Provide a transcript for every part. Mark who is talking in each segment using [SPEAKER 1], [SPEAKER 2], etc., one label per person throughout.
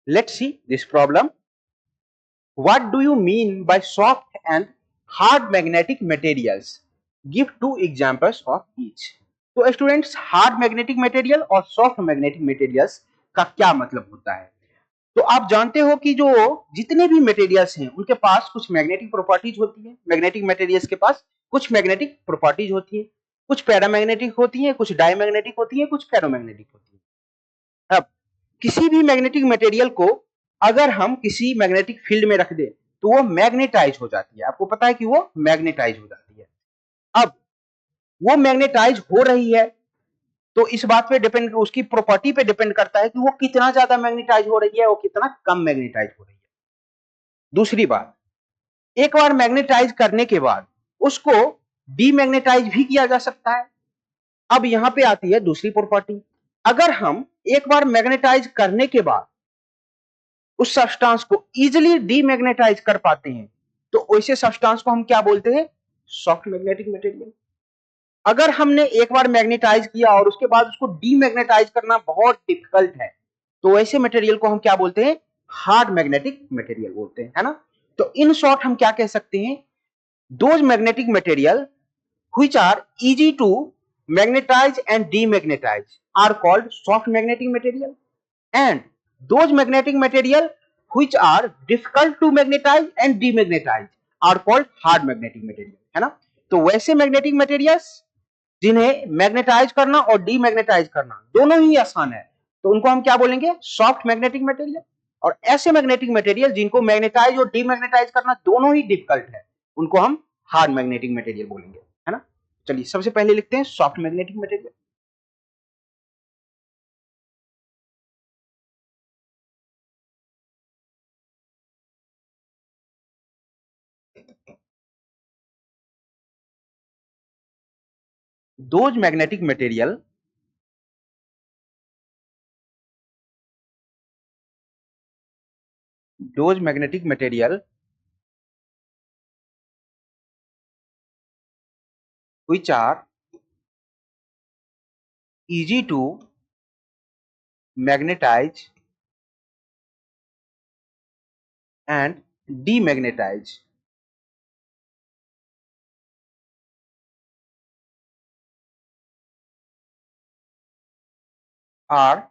[SPEAKER 1] Let's see this problem. What do you mean by soft and hard magnetic materials? Give two examples of each. तो students, hard magnetic material और soft magnetic materials का क्या मतलब होता है? तो आप जानते हो कि जो जितने भी मटेरियल्स हैं उनके पास कुछ मैग्नेटिक प्रॉपर्टीज होती है। मैग्नेटिक मटेरियल्स के पास कुछ मैग्नेटिक प्रॉपर्टीज होती है, कुछ पैरामैग्नेटिक होती है, कुछ डायमैग्नेटिक होती है, कुछ फेरोमैग्नेटिक होती है। अब किसी भी मैग्नेटिक मटेरियल को अगर हम किसी मैग्नेटिक फील्ड में रख दें तो वो मैग्नेटाइज हो जाती है। आपको पता है कि वो मैग्नेटाइज हो जाती है। अब वो मैग्नेटाइज हो रही है तो इस बात पे डिपेंड, उसकी प्रॉपर्टी पे डिपेंड करता है कि वो कितना ज्यादा मैग्नेटाइज हो रही है और कितना कम मैग्नेटाइज हो रही है। दूसरी बात, एक बार मैग्नेटाइज करने के बाद उसको डीमैग्नेटाइज भी किया जा सकता है। अब यहां पे आती है दूसरी प्रॉपर्टी। अगर हम एक बार मैग्नेटाइज करने के बाद उस सब्सटेंस को इजीली डीमैग्नेटाइज कर पाते हैं तो वैसे सब्सटेंस को हम क्या बोलते हैं? Soft magnetic material. अगर हमने एक बार मैग्नेटाइज किया और उसके बाद उसको डीमैग्नेटाइज करना बहुत डिफिकल्ट है तो वैसे मटेरियल को हम क्या बोलते हैं? हार्ड मैग्नेटिक मटेरियल बोलते हैं, है ना? तो इन शॉर्ट हम क्या कह सकते हैं? Those magnetic material which are easy to magnetize and demagnetize are called soft magnetic material, and those magnetic material which are difficult to magnetize and demagnetize are called hard magnetic material, है ना? तो वैसे magnetic materials जिन्हें magnetise करना और demagnetise करना दोनों ही आसान है तो उनको हम क्या बोलेंगे? Soft magnetic material. और ऐसे मैग्नेटिक मटेरियल जिनको मैग्नेटाइज और डीमैग्नेटाइज करना दोनों ही डिफिकल्ट है उनको हम हार्ड मैग्नेटिक मटेरियल बोलेंगे, है ना? चलिए सबसे पहले लिखते हैं soft magnetic material. Those magnetic material those magnetic material which are easy to magnetize and demagnetize are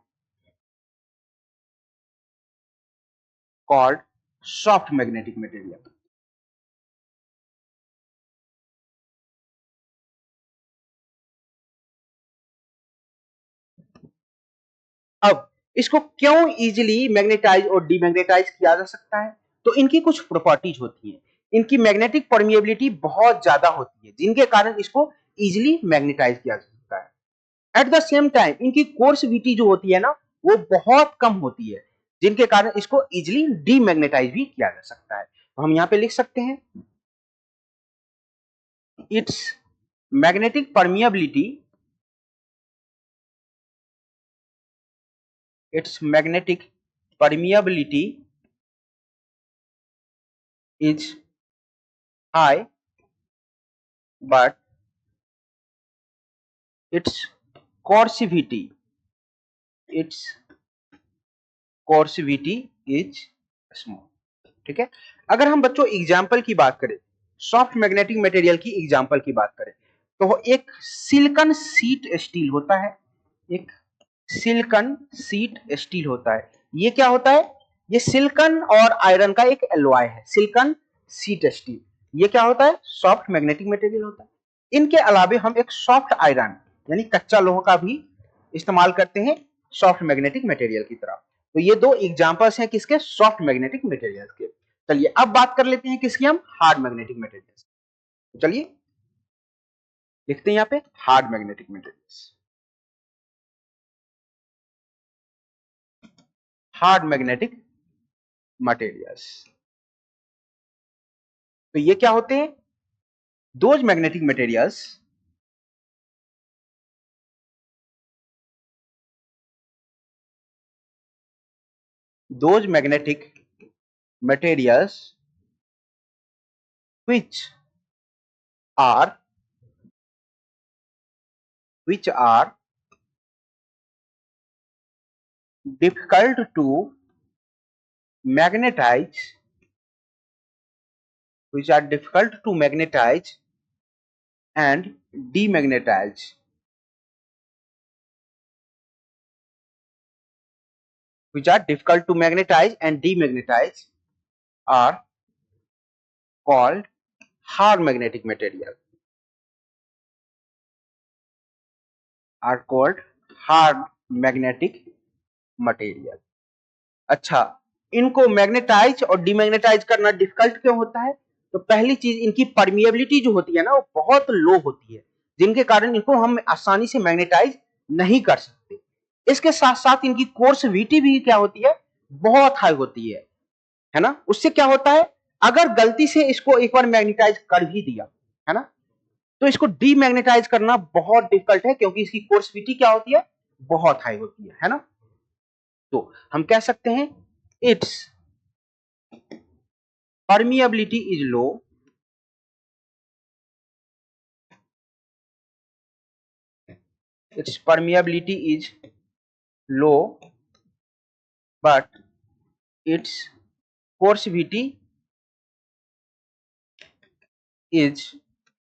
[SPEAKER 1] called soft magnetic material। अब इसको क्यों इजीली मैग्नेटाइज और डीमैग्नेटाइज किया जा सकता है? तो इनकी कुछ प्रॉपर्टीज होती है। इनकी मैग्नेटिक परमिएबिलिटी बहुत ज्यादा होती है जिनके कारण इसको इजीली मैग्नेटाइज किया जा सकता है। एट द सेम टाइम इनकी कोर्सिविटी जो होती है ना वो बहुत कम होती है जिनके कारण इसको इजीली डीमैग्नेटाइज भी किया जा सकता है। तो हम यहाँ पे लिख सकते हैं it's magnetic permeability its magnetic permeability is high, but its coercivity its coercivity is small। ठीक है। अगर हम बच्चों एग्जाम्पल की बात करें, सॉफ्ट मैग्नेटिक मटेरियल की एग्जाम्पल की बात करें तो एक सिलिकॉन सीट स्टील होता है। एक सिलिकॉन सीट स्टील होता है। ये क्या होता है? ये सिलिकॉन और आयरन का एक एलॉय है, सिलिकॉन सीट स्टील। ये क्या होता है? सॉफ्ट मैग्नेटिक मटेरियल होता है। इनके अलावे हम एक सॉफ्ट आयरन यानी कच्चा लोहा का भी इस्तेमाल करते हैं सॉफ्ट मैग्नेटिक मटेरियल की तरह। तो ये दो एग्जांपल्स हैं किसके? सॉफ्ट मैग्नेटिक मटेरियल के। चलिए अब बात कर लेते हैं किसकी? हम हार्ड मैग्नेटिक मटेरियल। चलिए लिखते हैं यहाँ पे hard magnetic materials. Hard magnetic materials तो ये क्या होते हैं? Those magnetic materials those magnetic materials which are which are difficult to magnetize, which are difficult to magnetize and demagnetize, which are difficult to magnetize and demagnetize, are called hard magnetic material, are called hard magnetic material. अच्छा, इनको magnetise और demagnetise करना difficult क्यों होता है? तो पहली चीज, इनकी परमिएबिलिटी जो होती है ना, वो बहुत लो होती है, जिनके कारण इनको हम आसानी से मैग्नेटाइज नहीं कर सकते। इसके साथ साथ इनकी कोर्सिविटी भी क्या होती है? बहुत हाई होती है ना। उससे क्या होता है, अगर गलती से इसको एक बार मैग्नेटाइज कर भी दिया, है ना, तो इसको डीमैग्नेटाइज करना बहुत डिफिकल्ट है, क्योंकि इसकी कोर्सिविटी क्या होती है? बहुत हाई होती है ना। तो हम कह सकते हैं it's permeability is low, its permeability is low, but its coercivity is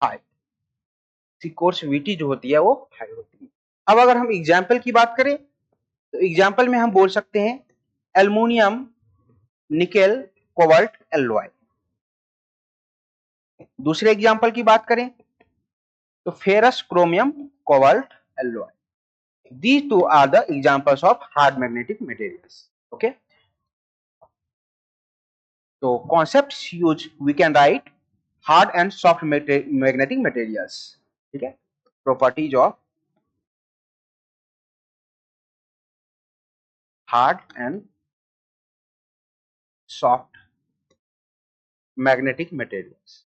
[SPEAKER 1] high, इसकी कोर्सिविटी जो होती है वो हाई होती है। अब अगर हम एग्जाम्पल की बात करें, तो एग्जाम्पल में हम बोल सकते हैं एल्युमिनियम निकेल कोबाल्ट एलॉय। दूसरे एग्जाम्पल की बात करें तो ferrous chromium cobalt alloy. These two are the examples of hard magnetic materials. Okay. So concepts used, we can write hard and soft magnetic materials. ठीक है, properties of hard and soft magnetic materials.